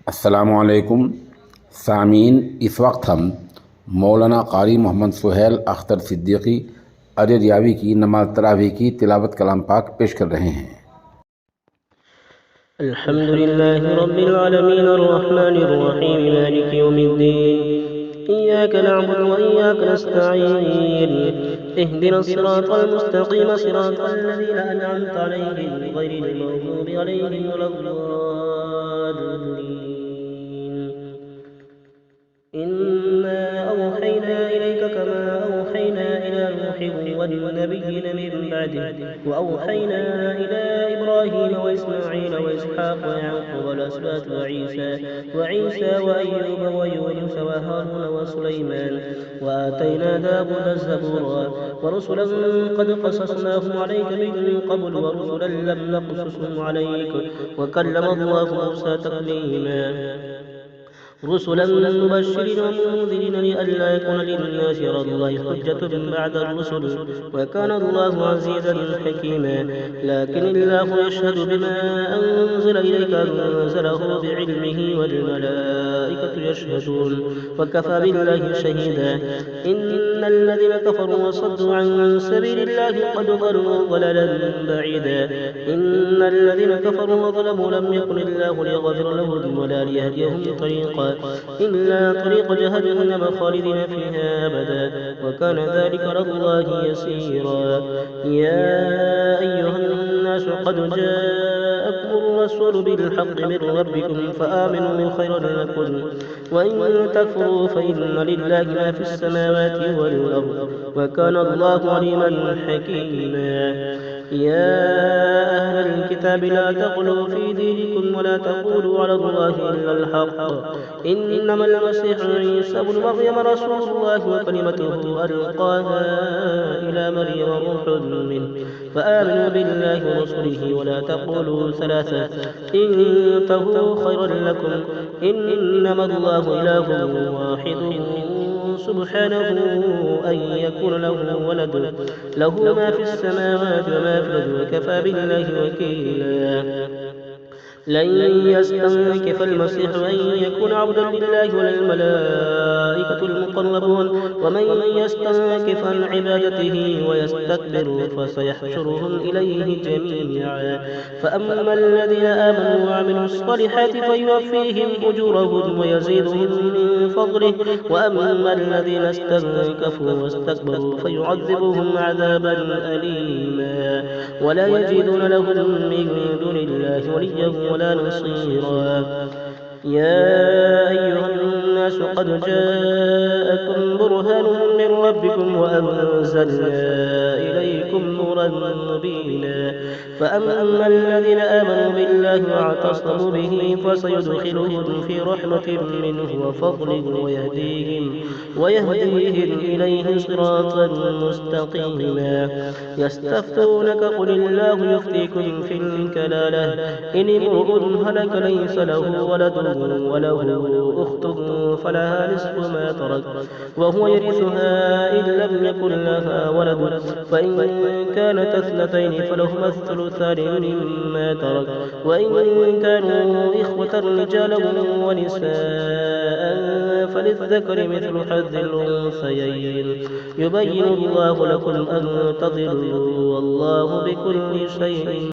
अस्सलामुअलैकुम सामीन, इस वक्त हम मौलाना कारी मोहम्मद सुहेल अख्तर सिद्दीकी अर-रियावी की नमाज तरावी की तिलावत कलाम पाक पेश कर रहे हैं। अल्हम्दुलिल्लाहि रब्बिल आलमीन अर्रहमानिर रहीम मालिकि यौमिद्दीन इय्याका नअबुदु व इय्याका नस्तईन इहदिनस सिरातल मुस्तक़ीम सिरातल लज़ीना अनअमता अलैहिम गैरिल मग़्दूबि अलैहिम वलद्दाल्लीन। इन्ना अवहैना इलैका कमा अवहैना इला नूहिन वन्नबिय्यीन मिन बअदिहि व अवहैना इला इब्राहीम व इस्माईल व इसहाक़ व याक़ूब वल असबात व ईसा व अय्यूब व यूनुस व हारून व सुलैमान व आतैना दाऊद ज़बूरा व रुसुलन क़द क़ससनाहुम अलैका मिन क़ब्ल व रुसुलन लम नक़्सुसहुम अलैका व कल्लमा अल्लाहु मूसा तक़लीमा। رسلا مبشرين ومنذرين لئلا يكون للناس على الله حجة بعد الرسل وكان الله عزيزا حكيما. لكن الله يشهد بما أنزل إليك أنزله بعلمه والملائكة يشهدون وكفى بالله شهيدا. إن الذين كفروا وصدوا عن سبيل الله قد ضلوا ضلالا بعيدا. إن الذين كفروا وظلموا لم يكن الله ليغفر لهم ولا ليهديهم طريقا إلا طريق جهنم خالدين فيها أبدا وكان ذلك على الله يسيرا. يا أيها الناس قد جاءكم الرسول بالحق من ربكم فآمنوا خيرا لكم وإن تكفروا فإن لله ما في السماوات والأرض وكان الله عليما حكيما. يا أهل الكتاب لا تغلوا في دينكم ولا تقولوا على الله إلا الحق. إنما المسيح عيسى ابن مريم رسول الله وكلمته ألقاها إلى مريم روح منه فآمنوا بالله ورسله ولا تقولوا ثلاثة انتهوا خيرا لكم. إنما الله إله واحد سبحانه أن يكون له ولد له ما في السماوات وما في الأرض وكفى بالله وكيلا. لن يستنكف المسيح أن يكون عبدا لله ولا الملائكة المقربون ومن يستنكف عن عبادته ويستكبر فسيحشرهم إليه جميعا. فأما الذين آمنوا وعملوا الصالحات فيوفيهم أجورهم ويزيدهم من فضله وأما الذين استنكفوا واستكبروا فيعذبهم عذابا أليما ولا يجدون لهم من دون الله وليا ولا نصيرا. يا أيها الناس قد جاءكم برهان من ربكم وأنزلنا إليكم نورا مبينا. فأما الذين آمنوا بالله واعتصموا به فسيدخلهم في رحمة منه وفضل ويهديهم إليه صراطا مستقيما. يستفتونك قل الله يفتيكم في الكلالة إن امرؤ هلك ليس له ولد وله أخت فلها نصف ما ترك وهو يرثها إن لم يكن لها ولد فإن كانت اثنتين فلهما الثلثان مما ترك وإن كانوا إخوة رجالا ونساء فللذكر مثل حظ الأنثيين. يبين الله لكم أن تضلوا والله بكل شيء